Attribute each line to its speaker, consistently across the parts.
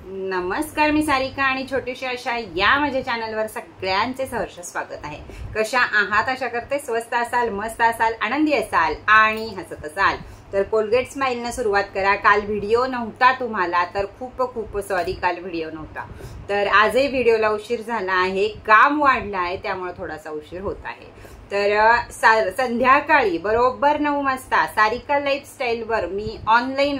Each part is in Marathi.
Speaker 1: नमस्कार, मी सारिका आणि छोटीशी अशा या माझ्या चॅनलवर सगळ्यांचे सहर्ष स्वागत आहे। कशा आहात? आशा करते स्वस्त असाल, मस्त असाल, आनंदी असाल आणि हसत असाल। तर कोलगेट स्माइल ने सुरुवात करा। काल व्हिडिओ नव्हता तुम्हाला, तर खूप सॉरी, काल व्हिडिओ नव्हता। तर आजही व्हिडिओला उशीर झाला आहे, काम वाढलं आहे, त्यामुळे थोडासा उशीर होत आहे। तर संध्याकाळी बरोबर 9 वाजता सारिका लाईफस्टाईल वर मी ऑनलाईन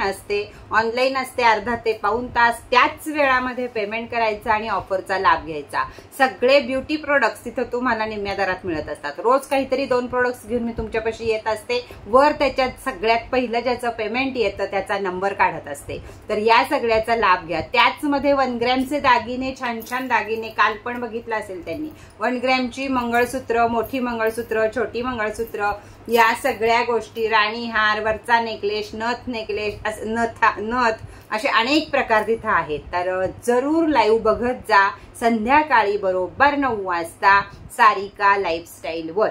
Speaker 1: असते अर्धा ते पाऊण तास। त्याच वेळामध्ये पेमेंट करायचा आणि ऑफरचा लाभ घ्यायचा। सगळे ब्युटी प्रोडक्ट्स तिथे तुम्हाला निम्म्या दरात मिळत असतात। रोज काहीतरी 2 प्रोडक्ट्स घेऊन मी तुमच्यापाशी येत असते। वर त्याच्यात सगळ्यात पहिलं ज्याचं पेमेंट येतं त्याचा नंबर काढत असते। तर या सगळ्याचा लाभ घ्या। त्याच मध्ये 1 ग्रॅमचे दागिने, छान दागिने काल पण बघितलं असेल त्यांनी। 1 ग्रॅमची मंगळसूत्र, मोठी मंगळसूत्र, छोटी मंगळसूत्र, या सगळ्या गोष्टी, राणी हार, वरचा नेकलेस, नथ असे अनेक प्रकार तिथे आहेत। तर जरूर लाईव्ह बघत जा। संध्याकाळी बरोबर 9 वाजता सारिका लाईफस्टाईल वर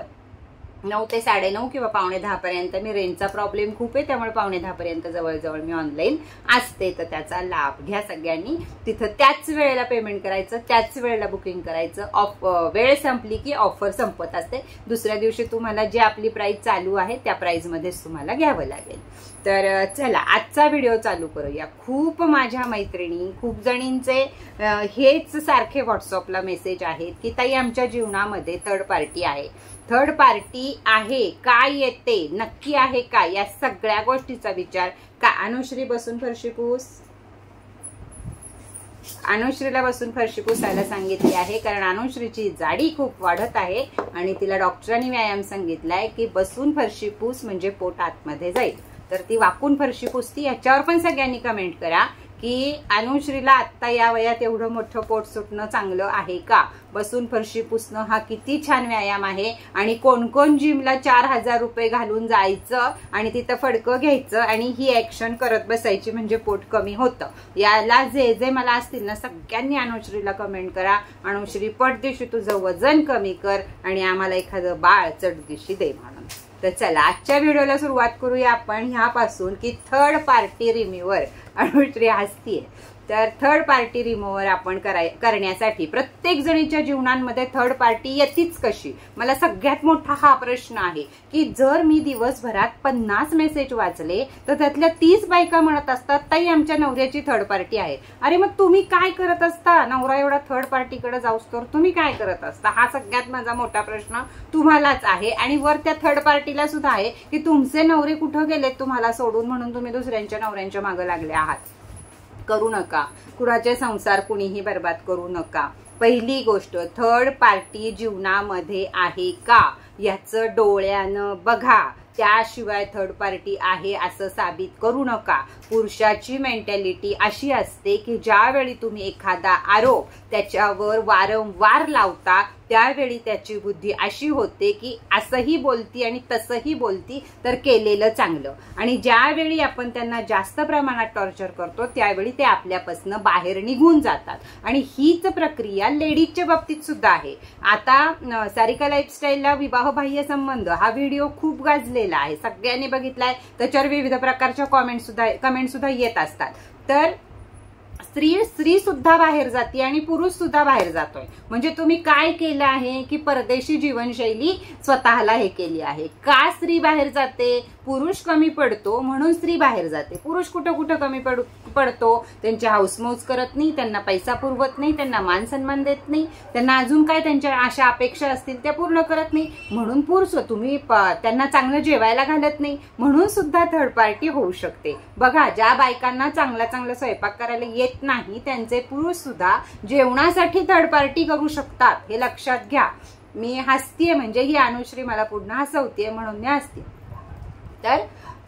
Speaker 1: 9 ते 9:30 किंवा 9:45 पर्यंत। मी रेंजचा प्रॉब्लेम खूप आहे, त्यामुळे 9:45 पर्यंत जवळ मी ऑनलाईन असते। तर त्याचा लाभ घ्या सगळ्यांनी। तिथं त्याच वेळेला पेमेंट करायचं, त्याच वेळेला बुकिंग करायचं। वेळ संपली की ऑफर संपत असते। दुसऱ्या दिवशी तुम्हाला जे आपली प्राइस चालू आहे त्या प्राइस मध्येच तुम्हाला घ्यावं लागेल। तर चला आजचा व्हिडिओ चालू करूया। खूप माझ्या मैत्रिणी, खूप जणींचे हेच सारखे व्हॉट्सअपला मेसेज आहेत की ताई आमच्या जीवनामध्ये थर्ड पार्टी आहे, थर्ड पार्टी आहे, काय येते, नक्की आहे का, या सगळ्या गोष्टीचा विचार का। अनुश्री बसून फरशी पुस, अनुश्रीला बसून फरशी पुसायला सांगितली आहे, कारण अनुश्रीची जाडी खूप वाढत आहे आणि तिला डॉक्टरांनी व्यायाम सांगितलाय की बसून फरशी पुस म्हणजे पोट आतमध्ये जाईल। तर ती वाकून फरशी पुसती। याच्यावर पण सगळ्यांनी कमेंट करा की अनुश्रीला आता या वयात एवढं मोठं पोट सुटणं चांगलं आहे का। बसून फरशी पुसणं हा किती छान व्यायाम आहे आणि कोण कोण जिमला 4000 रुपये घालून जायचं आणि तिथं फडकं घ्यायचं आणि ही ऍक्शन करत बसायची म्हणजे पोट कमी होतं। याला जे मला असतील ना, सगळ्यांनी अनुश्रीला कमेंट करा, अनुश्री पटदिशी तुझं वजन कमी कर आणि आम्हाला एखादं बाळ चटदिशी दे म्हणून। तर चला आजच्या व्हिडिओला सुरुवात करूया आपण ह्यापासून की थर्ड पार्टी रिमूव्हर। अनुश्री हसतीये। तर थर्ड पार्टी रिमूव्हर आपण करण्यासाठी प्रत्येक जणीच्या जीवनांमध्ये थर्ड पार्टी येतीच कशी, मला सगळ्यात मोठा हा प्रश्न आहे की जर मी दिवसभरात 50 मेसेज वाचले तर त्यातल्या 30 बायका म्हणत असतात ताई आमच्या नवऱ्याची थर्ड पार्टी आहे। अरे मग तुम्ही काय करत असता? नवरा एवढा थर्ड पार्टीकडे जाऊस तर तुम्ही काय करत असता? हा सगळ्यात माझा मोठा प्रश्न तुम्हालाच आहे। आणि वर त्या थर्ड पार्टीला सुद्धा आहे की तुमचे नवरे कुठे गेलेत तुम्हाला सोडून, म्हणून तुम्ही दुसऱ्यांच्या नवऱ्यांच्या मागे लागले आहात। करू नका, कुणाचे संसार कुणीही बर्बाद करू नका। पहिली गोष्ट, थर्ड पार्टी जीवनामध्ये आहे का याचं डोळ्यानं बघा, त्याशिवाय थर्ड पार्टी आहे असं साबित करू नका। पुरुषाची मेंटॅलिटी अशी असते की ज्यावेळी तुम्ही एखादा आरोप त्याच्यावर वारंवार लावता त्यावेळी त्याची बुद्धी अशी होते की असंही बोलती आणि तसंही बोलती तर केलेलं चांगलं। आणि ज्यावेळी आपण त्यांना जास्त प्रमाणात टॉर्चर करतो त्यावेळी ते आपल्यापासून बाहेर निघून जातात। आणि हीच प्रक्रिया लेडीजच्या बाबतीत सुद्धा आहे। आता सारिका लाईफस्टाईलला विवाहबाह्य संबंध हा व्हिडिओ खूप गाजलेला आहे, सगळ्यांनी बघितलाय। त्याच्यावर विविध प्रकारच्या कमेंट सुद्धा येत असतात। तर स्त्री सुद्धा बाहेर जाते आणि पुरुष सुद्धा बाहेर जातोय। म्हणजे तुम्ही काय केलं आहे की परदेशी जीवनशैली स्वतःला हे केली आहे। का स्त्री बाहेर जाते? पुरुष कमी पडतो म्हणून स्त्री बाहेर जाते। पुरुष कुठं कमी पडतो? त्यांची हाऊसमौज करत नाही, त्यांना पैसा पुरवत नाही, त्यांना मान सन्मान देत नाही, त्यांना अजून काय त्यांच्या आशा अपेक्षा असतील त्या पूर्ण करत नाही, म्हणून पुरुष तुम्ही त्यांना चांगलं जेवायला घालत नाही, म्हणून सुद्धा थर्ड पार्टी होऊ शकते। बघा, ज्या बायकांना चांगला स्वयंपाक करायला येत नाही त्यांचे पुरुष सुद्धा जेवणासाठी थर्ड पार्टी करू शकतात, हे लक्षात घ्या। मी हसतीये म्हणजे ही अनुश्री मला पुन्हा हसवतीये म्हणून मी हसते। तर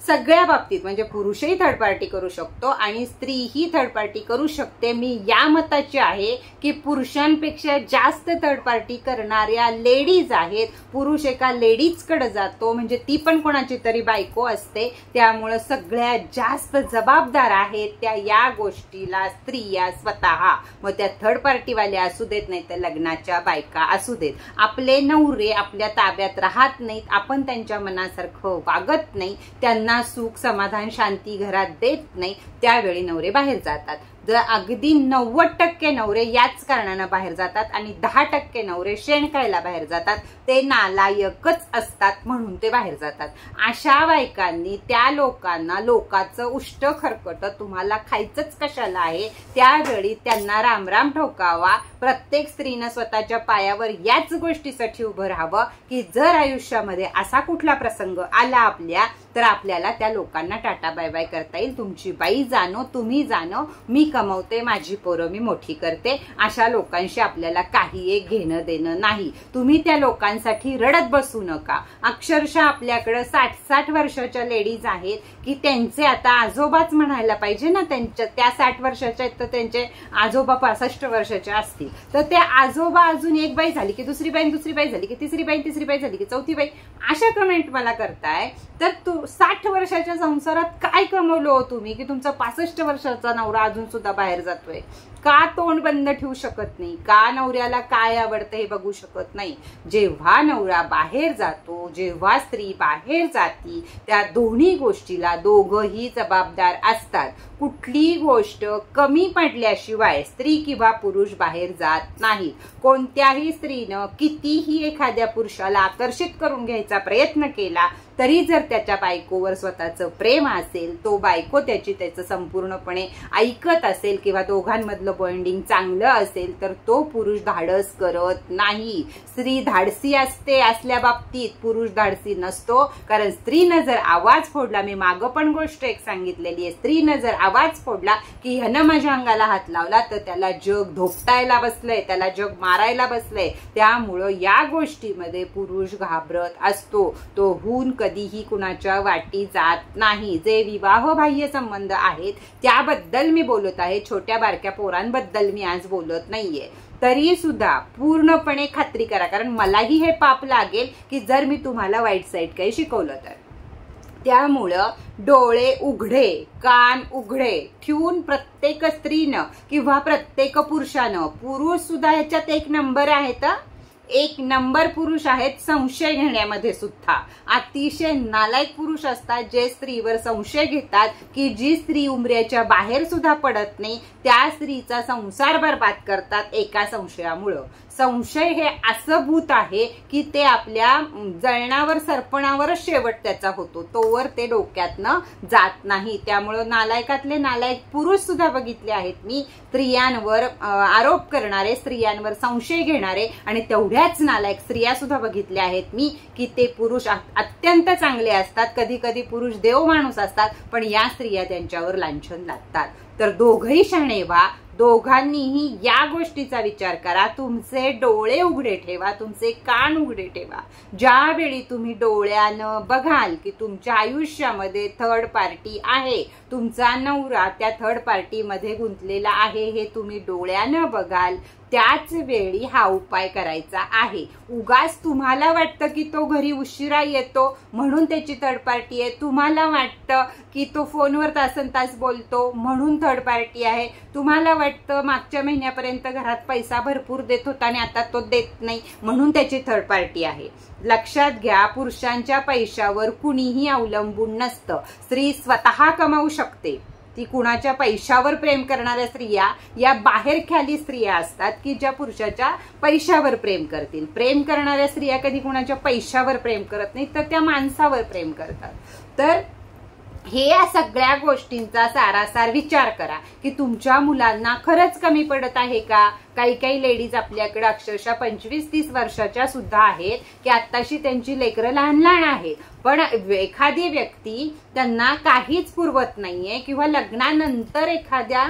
Speaker 1: सगळ्या बाबतीत म्हणजे पुरुषही थर्ड पार्टी करू शकतो आणि स्त्रीही थर्ड पार्टी करू शकते। मी या मताची आहे की पुरुषांपेक्षा जास्त थर्ड पार्टी करणाऱ्या लेडीज आहेत। पुरुष एका लेडीजकडे जातो म्हणजे ती पण कोणाची तरी बायको असते, त्यामुळे सगळ्यात जास्त जबाबदार आहेत त्या या गोष्टीला स्त्रिया स्वतः। मग त्या थर्ड पार्टीवाल्या असू देत नाही तर लग्नाच्या बायका असू देत, आपले नवरे आपल्या ताब्यात राहत नाहीत, आपण त्यांच्या मनासारखं वागत नाही, त्यांना सुख समाधान शांती घरात देत नाही, त्यावेळी नवरे बाहेर जातात। अगदी 90% नवरे याच कारणानं बाहेर जातात आणि 10% नवरे शेण खायला बाहेर जातात. ते नालायकच असतात म्हणून ते बाहेर जातात. अशा बायकांनी त्या लोकांना लोकांचं उष्ट खरकट तुम्हाला खायचंच कशाला आहे त्यावेळी त्यांना रामराम ठोकावा. प्रत्येक स्त्रीनं स्वतःच्या पायावर याच गोष्टीसाठी उभं राहावं की जर आयुष्यामध्ये असा कुठला प्रसंग आला आपल्या तर आपल्याला त्या लोकांना टाटा बाय बाय करता येईल. तुमची बाई जाणो, तुम्ही जाणो, मी कमवते, माझी पोरं मी मोठी करते, अशा लोकांशी आपल्याला काही एक घेणं देणं नाही. तुम्ही त्या लोकांसाठी रडत बसू नका. अक्षरशः आपल्याकडे 60-60 वर्षाच्या लेडीज आहेत की त्यांचे आता आजोबाच म्हणायला पाहिजे ना, त्यांच्या त्या 60 वर्षाच्या आहेत तर त्यांचे आजोबा 65 वर्षाचे असतील तर ते आजोबा अजून एक बाई झाली की दुसरी बाई झाली की तिसरी बाई झाली की चौथी बाई, अशा कमेंट मला करताय. तर 60 वर्षाच्या संसारात काय कमवलं हो तुम्ही की तुमचा 65 वर्षाचा नवरा अजून सुद्धा बाहेर जातोय? का तोंड बंद ठेवू शकत नाही? का नवऱ्याला काय आवडतं हे बघू शकत नाही? जेव्हा नवरा बाहेर जातो, जेव्हा स्त्री बाहेर जाती, त्या दोन्ही गोष्टीला दोघंही जबाबदार असतात. कुठली गोष्ट कमी पडल्याशिवाय स्त्री किंवा पुरुष बाहेर जात नाही. कोणत्याही स्त्रीनं कितीही एखाद्या पुरुषाला आकर्षित करून घ्यायचा प्रयत्न केला तरी जर त्याच्या बायकोवर स्वतःचं प्रेम असेल, तो बायको त्याचं संपूर्णपणे ऐकत असेल किंवा दोघांमधलं बॉन्डिंग चांगलं असेल तर तो पुरुष धाडस करत नाही. स्त्री धाडसी असते असल्या बाबतीत, पुरुष धाडसी नसतो. कारण स्त्रीनं जर आवाज फोडला, मी मागं पण गोष्ट एक सांगितलेली आहे, स्त्रीनं जर आवाज फोडला की ह्यानं माझ्या अंगाला हात लावला तर त्याला जग धोपटायला बसलंय, त्याला जग मारायला बसलंय. त्यामुळं या गोष्टीमध्ये पुरुष घाबरत असतो. तो हून कधीही कुणाच्या वाटी जात नाही. जे विवाह बाह्य संबंध आहेत त्याबद्दल मी बोलत आहे, छोट्या बारक्या पोरांबद्दल मी आज बोलत नाहीये. तरी सुद्धा पूर्णपणे खात्री करा, कारण मलाही हे पाप लागेल की जर मी तुम्हाला वाईट साईड काही शिकवलं तर. त्यामुळं डोळे उघडे, कान उघडे ठेवून प्रत्येक स्त्रीनं किंवा प्रत्येक पुरुषानं, पुरुष सुद्धा ह्याच्यात एक नंबर आहेत, एक नंबर पुरुष आहेत संशय घेण्यामध्ये सुद्धा. अतिशय नालायक पुरुष असतात जे स्त्रीवर संशय घेतात की जी स्त्री उमऱ्याच्या बाहेर सुद्धा पडत नाही त्या स्त्रीचा संसार बर्बाद करतात एका संशयामुळं. संशय हे असं भूत आहे की ते आपल्या जळणावर सरपणावरच शेवट त्याचा होतो, तोवर ते डोक्यातनं जात नाही. त्यामुळं नालायकातले नालायक पुरुष सुद्धा बघितले आहेत मी, स्त्रियांवर आरोप करणारे, स्त्रियांवर संशय घेणारे, आणि तेवढ्याच नालायक स्त्रिया सुद्धा बघितल्या आहेत मी की ते पुरुष अत्यंत चांगले असतात. कधी कधी पुरुष देव माणूस असतात पण या स्त्रिया त्यांच्यावर लांछन लादतात. तर दोघंही शहाणे व्हा, दोघांनीही या गोष्टीचा विचार करा. तुमचे डोळे उघडे ठेवा, तुमचे कान उघडे ठेवा. ज्यावेळी तुम्ही डोळ्यानं बघाल की तुमच्या आयुष्यामध्ये थर्ड पार्टी आहे, तुमचा नवरा त्या थर्ड पार्टीमध्ये गुंतलेला आहे, हे तुम्ही डोळ्यानं बघाल, त्याच वेळी हा उपाय करायचा आहे. उगाच तुम्हाला वाटतं की तो घरी उशिरा येतो म्हणून त्याची थर्ड पार्टी आहे, तुम्हाला वाटतं की तो फोनवर तासन तास बोलतो म्हणून थर्ड पार्टी आहे, तुम्हाला वाटतं मागच्या महिन्यापर्यंत घरात पैसा भरपूर देत होता आणि आता तो देत नाही म्हणून त्याची थर्ड पार्टी आहे. लक्षात घ्या, पुरुषांच्या पैशावर कुणीही अवलंबून नसतं. स्त्री स्वतः कमावू शकते. ती कुणाच्या पैशावर प्रेम करणाऱ्या स्त्रिया या बाहेर खाली स्त्रिया असतात की ज्या पुरुषाच्या पैशावर प्रेम करतील. प्रेम करणाऱ्या स्त्रिया कधी कुणाच्या पैशावर प्रेम करत नाही तर त्या माणसावर प्रेम करतात. तर हे या सगळ्या गोष्टींचा सारासार विचार करा की तुमच्या मुलांना खरंच कमी पडत आहे का. काही लेडीज आपल्याकडे अक्षरशः 25-30 वर्षाच्या सुद्धा आहेत की आत्ताशी त्यांची लेकरं लहान लहान आहेत, पण एखादी व्यक्ती त्यांना काहीच पुरवत नाहीये किंवा लग्नानंतर एखाद्या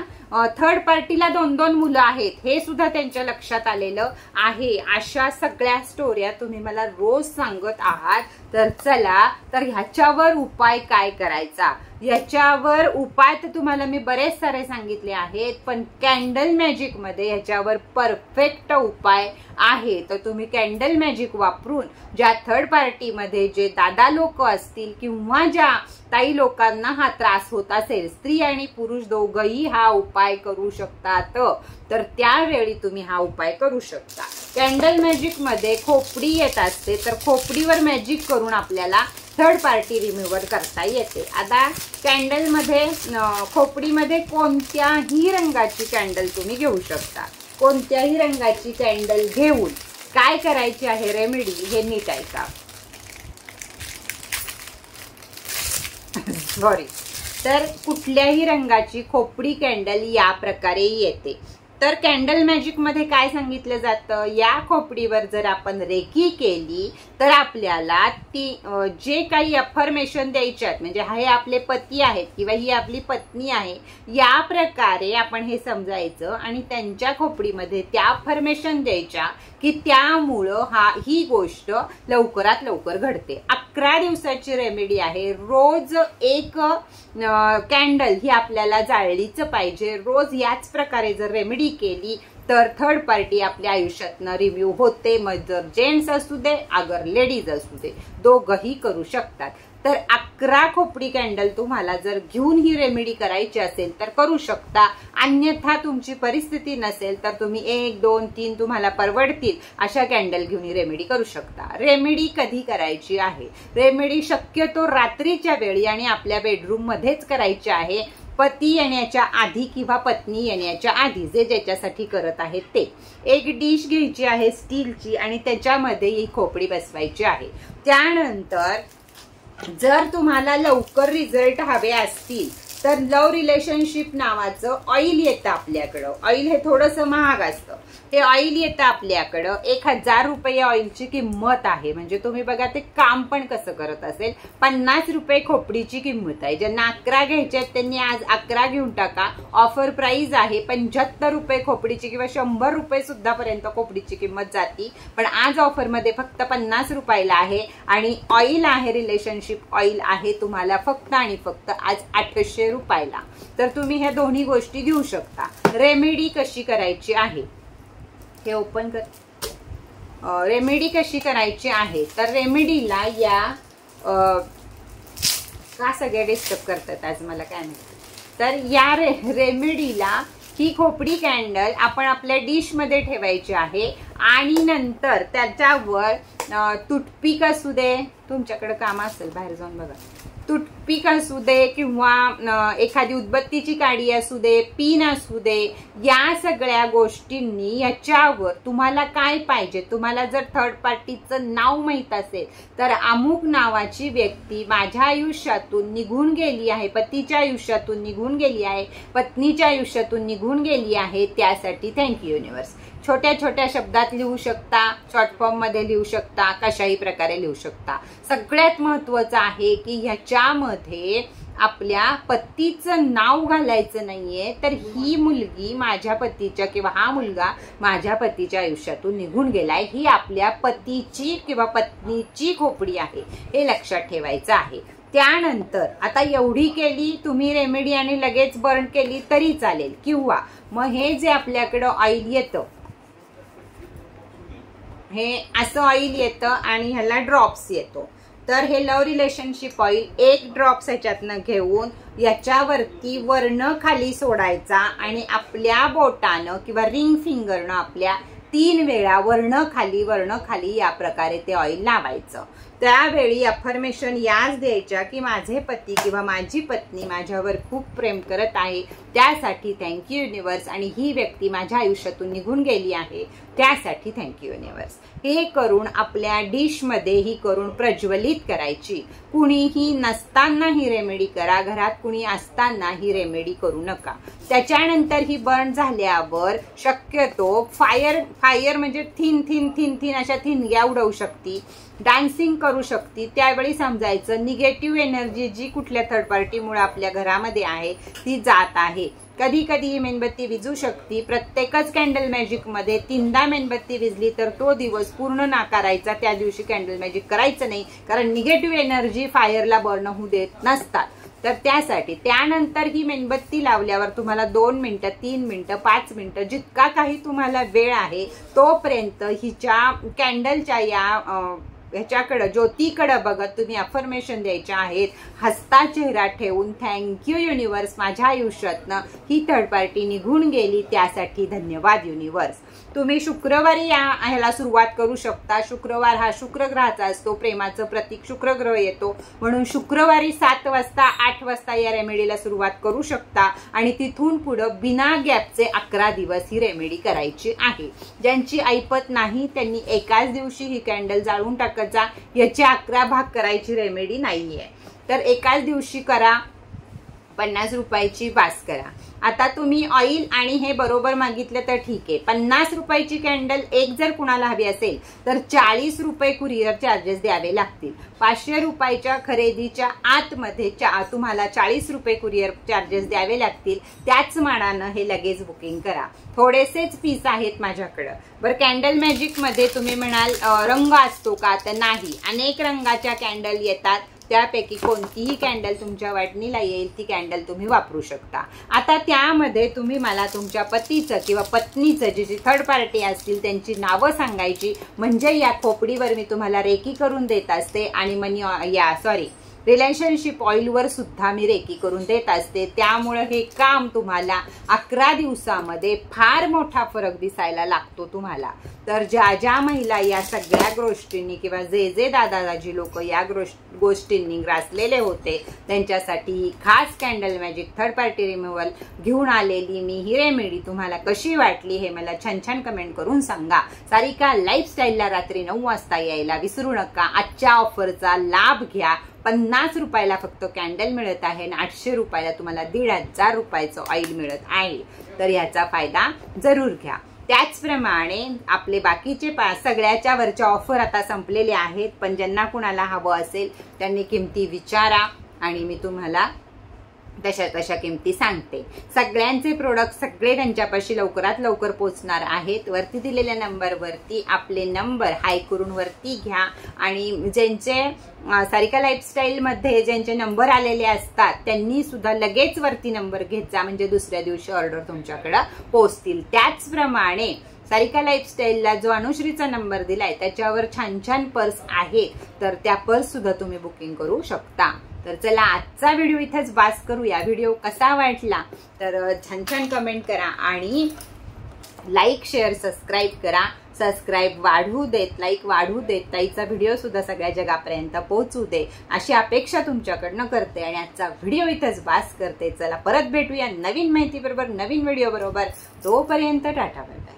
Speaker 1: थर्ड पार्टीला 2-2 मुलं आहेत हे सुद्धा त्यांच्या लक्षात आलेलं आहे. अशा सगळ्या स्टोऱ्या तुम्ही मला रोज सांगत आहात. तर चला, तर ह्याच्यावर उपाय काय करायचा, याच्यावर उपाय तर तुम्हाला मी बरेच सारे सांगितले आहेत, पण कॅन्डल मॅजिक मध्ये याच्यावर परफेक्ट उपाय आहे. तर तुम्ही कॅन्डल मॅजिक वापरून ज्या थर्ड पार्टी मध्ये जे दादा लोक असतील किंवा ज्या ताई लोकांना हा त्रास होत असेल, स्त्री आणि पुरुष दोघंही हा उपाय करू शकतात. तर त्यावेळी तुम्ही हा उपाय करू शकता. कॅन्डल मॅजिक मध्ये खोपडी येत असते, तर खोपडीवर मॅजिक करून आपल्याला थर्ड पार्टी रिमूव्हर करता येते. आता कॅन्डल मध्ये खोपडीमध्ये कोणत्याही रंगाची कॅन्डल तुम्ही घेऊ शकता. कोणत्याही रंगाची कॅन्डल घेऊन काय करायची आहे रेमेडी हे नीट ऐका. सॉरी, तर कुठल्याही रंगाची खोपडी कॅन्डल या प्रकारे येते. तर कॅन्डल मॅजिक मध्ये काय सांगितलं जातं, या खोपडीवर जर आपण रेकी केली तर आपल्याला ती जे काही अफर्मेशन द्यायच्यात, म्हणजे हे आपले पती आहेत किंवा ही आपली पत्नी आहे, या प्रकारे आपण हे समजायचं आणि त्यांच्या खोपडीमध्ये त्या अफर्मेशन द्यायच्या की त्यामुळं ही गोष्ट लवकरात लवकर घडते. 11 दिवसाची रेमेडी आहे. रोज एक कॅन्डल ही आपल्याला जाळलीच पाहिजे. रोज याच प्रकारे जर रेमेडी केली तर थर्ड पार्टी आपल्या आयुष्यातनं रिव्ह्यू होते. मग जर जेंट्स असू दे अगर लेडीज असू दे, दोघंही करू शकतात. तर 11 खोपडी कॅन्डल तुम्हाला जर घेऊन ही रेमेडी करायची असेल तर करू शकता. अन्यथा तुमची परिस्थिती नसेल तर तुम्ही 1, 2, 3 तुम्हाला परवडतील अशा कॅन्डल घेऊन ही रेमेडी करू शकता. रेमेडी कधी करायची आहे, रेमेडी शक्यतो रात्रीच्या वेळी आणि आपल्या बेडरूम मध्येच करायची आहे. पती येण्याच्या आधी किंवा पत्नी येण्याच्या आधी, जे ज्याच्यासाठी करत आहेत ते. एक डिश घ्यायची आहे स्टीलची आणि त्याच्यामध्ये ही खोपडी बसवायची आहे. त्यानंतर जर तुम्हाला लवकर रिझल्ट हवे असतील तर लव्ह रिलेशनशिप नावाचं ऑइल येतं आपल्याकडं. ऑइल हे थोडंसं महाग असतं. हे ऑइल येतं आपल्याकडं. 1000 रुपये ऑइलची किंमत आहे. म्हणजे तुम्ही बघा ते काम पण कसं करत असेल. 50 रुपये खोपडीची किंमत आहे. ज्यांना 11 घ्यायचे आहेत त्यांनी आज 11 घेऊन टाका. ऑफर प्राइस आहे 75 रुपये खोपडीची किंवा 100 रुपये सुद्धा पर्यंत खोपडीची किंमत जाती. पण आज ऑफरमध्ये फक्त 50 रुपयाला आहे आणि ऑइल आहे, रिलेशनशिप ऑइल आहे तुम्हाला फक्त आणि फक्त आज 800 रुपयाला. तर तुम्ही ह्या दोन्ही गोष्टी घेऊ शकता. रेमेडी कशी करायची आहे हे ओपन कर. रेमेडी कशी करायची आहे, तर रेमेडीला या का सगळे डिस्टर्ब करतात आज मला काय माहिती. तर या रेमेडीला ही खोपडी कॅन्डल आपण आपल्या डिश मध्ये ठेवायची आहे आणि नंतर त्याच्यावर टूथपिक असू दे, तुमच्याकडे काम असेल बाहेर जाऊन बघा, टूथपिक असू दे किंवा एखादी उदबत्तीची काडी असू दे, पिन असू दे, या सगळ्या गोष्टींनी याच्यावर तुम्हाला काय पाहिजे. तुम्हाला जर थर्ड पार्टीचं नाव माहित असेल तर अमुक नावाची व्यक्ती माझ्या आयुष्यातून निघून गेली आहे, पतीच्या आयुष्यातून निघून गेली आहे, पत्नीच्या आयुष्यातून निघून गेली आहे, त्यासाठी थँक्यू युनिव्हर्स. छोट्या छोट्या शब्दात लिहू शकता, शॉर्ट फॉर्म मध्ये लिहू शकता, कशाही प्रकारे लिहू शकता. सगळ्यात महत्वाचं आहे की ह्याच्यामध्ये आपल्या पतीचं नाव घालायचं नाहीये. तर ही मुलगी माझ्या पतीच्या किंवा हा मुलगा माझ्या पतीच्या आयुष्यातून निघून गेलाय, ही आपल्या पतीची किंवा पत्नीची खोपडी आहे, हे लक्षात ठेवायचं आहे. त्यानंतर आता एवढी केली तुम्ही रेमेडी आणि लगेच बर्न केली तरी चालेल. किंवा मग हे जे आपल्याकडं ऑइल येतं, हे असं ऑइल येतं आणि ह्याला ड्रॉप्स येतो. तर हे लव्ह रिलेशनशिप ऑइल 1 ड्रॉप्स ह्याच्यातनं घेऊन याच्यावरती वर्ण खाली सोडायचा आणि आपल्या बोटानं किंवा रिंग फिंगरनं आपल्या 3 वेळा वर्ण खाली या प्रकारे ते ऑइल लावायचं. त्यावेळी अफर्मेशन याच द्यायच्या की माझे पती किंवा माझी पत्नी माझ्यावर खूप प्रेम करत आहे, त्यासाठी थँक्यू युनिव्हर्स, आणि ही व्यक्ती माझ्या आयुष्यातून निघून गेली आहे त्यासाठी थँक्यू युनिव्हर्स. हे करून आपल्या डिश मध्ये ही करून प्रज्वलित करायची. कुणीही नसताना ही रेमेडी करा, घरात कुणी असताना ही रेमेडी करू नका. त्याच्यानंतर ही बर्न झाल्यावर शक्यतो फायर म्हणजे थिन अशा थिनग्या उडवू शकती, डान्सिंग करू शकते. त्यावेळी समजायचं निगेटिव्ह एनर्जी जी कुठल्या थर्ड पार्टीमुळे आपल्या घरामध्ये आहे ती जात आहे. कधी कधी ही मेणबत्ती विजू शकते. प्रत्येकच कॅन्डल मॅजिक मध्ये 3दा मेणबत्ती विजली तर तो दिवस पूर्ण नाकारायचा. त्या दिवशी कॅन्डल मॅजिक करायचं नाही, कारण निगेटिव्ह एनर्जी फायरला बर्न होऊ देत नसतात. तर त्यासाठी त्यानंतर ही मेणबत्ती लावल्यावर तुम्हाला 2 मिनिटं, 3 मिनिटं, 5 मिनिटं जितका काही तुम्हाला वेळ आहे तोपर्यंत हिच्या कॅन्डलच्या या ह्याच्याकडे ज्योतीकडे बघत तुम्ही अफर्मेशन द्यायचे आहेत, हसता चेहरा ठेवून थँक्यू युनिवर्स, माझ्या आयुष्यातनं ही थर्ड पार्टी निघून गेली त्यासाठी धन्यवाद युनिवर्स. तुम्ही शुक्रवारी ह्याला सुरुवात करू शकता. शुक्रवार हा शुक्र ग्रहाचा असतो, प्रेमाचं प्रतीक शुक्र ग्रह येतो, म्हणून शुक्रवारी 7 वाजता 8 वाजता या रेमेडीला सुरुवात करू शकता आणि तिथून पुढे बिना गॅपचे 11 दिवस ही रेमेडी करायची आहे. ज्यांची ऐपत नाही त्यांनी एकाच दिवशी ही कॅन्डल जाळून टाकत जा. याचे 11 भाग करायची रेमेडी नाहीये, तर एकाच दिवशी करा. 50 रुपयाची बास करा. आता तुम्ही ऑइल आणि हे बरोबर मागितलं तर ठीक आहे. 50 रुपयाची कॅन्डल एक जर कुणाला हवी असेल तर 40 रुपये कुरिअर चार्जेस द्यावे लागतील. 500 रुपयाच्या खरेदीच्या आतमध्ये तुम्हाला 40 रुपये कुरिअर चार्जेस द्यावे लागतील. त्याच मानानं हे लगेच बुकिंग करा. थोडेसेच पीस आहेत माझ्याकडं. बरं, कॅन्डल मॅजिक मध्ये तुम्ही म्हणाल रंग असतो का, तर नाही. अनेक रंगाच्या कॅन्डल येतात, त्यापैकी कोणतीही कॅन्डल तुमच्या वाटणीला येईल ती कॅन्डल तुम्ही वापरू शकता. आता त्यामध्ये तुम्ही मला तुमच्या पतीचं किंवा पत्नीचं जी थर्ड पार्टी असतील त्यांची नावं सांगायची, म्हणजे या खोपडीवर मी तुम्हाला रेकी करून देत असते आणि रिलेशनशिप ऑइलवर सुद्धा मी रेकी करून देत असते. त्यामुळे हे काम तुम्हाला 11 दिवसामध्ये फार मोठा फरक दिसायला लागतो तुम्हाला. तर ज्या ज्या महिला या सगळ्या गोष्टींनी किंवा जे दादाजी लोक या गोष्टींनी ग्रासलेले होते त्यांच्यासाठी खास candle magic third party removal घेऊन आलेली मी ही रेमेडी तुम्हाला कशी वाटली हे मला छान छान कमेंट करून सांगा. सारिका लाईफस्टाईलला रात्री 9 वाजता यायला विसरू नका. आजच्या ऑफरचा लाभ घ्या. 50 रुपयाला फक्त कॅन्डल मिळत आहे आणि 800 रुपयाला तुम्हाला 1500 रुपयाचं ऑइल मिळत आहे. तर याचा फायदा जरूर घ्या. त्याचप्रमाणे आपले बाकीचे सगळ्याच्या वरच्या ऑफर आता संपलेले आहेत, पण ज्यांना कुणाला हवं असेल त्यांनी किमती विचारा आणि मी तुम्हाला तशा किमती सांगते. सगळ्यांचे प्रोडक्ट सगळे त्यांच्यापाशी लवकरात लवकर पोहोचणार आहेत. वरती दिलेल्या नंबरवरती आपले नंबर हाय करून वरती घ्या आणि ज्यांचे सारिका लाईफस्टाईल मध्ये ज्यांचे नंबर आलेले असतात त्यांनी सुद्धा लगेच वरती नंबर घेत जा, म्हणजे दुसऱ्या दिवशी ऑर्डर तुमच्याकडे पोहोचतील. त्याचप्रमाणे सारिका लाईफस्टाईलला जो अनुश्रीचा नंबर दिलाय त्याच्यावर छान छान पर्स आहेत, तर त्या पर्स सुद्धा तुम्ही बुकिंग करू शकता. तर चला आजचा व्हिडिओ इथेच बास करूया. व्हिडिओ कसा वाटला तर छान छान कमेंट करा आणि लाईक शेअर सबस्क्राईब करा. सबस्क्राईब वाढवू देत, लाईक वाढवू देत, ताईचा व्हिडिओ सुद्धा सगळ्या जगापर्यंत पोहोचू दे अशी अपेक्षा तुमच्याकडनं करते आणि आजचा व्हिडिओ इथेच बास करते. चला परत भेटूया नवीन माहिती बरोबर, नवीन व्हिडिओ बरोबर. तोपर्यंत टाटा बाय बाय.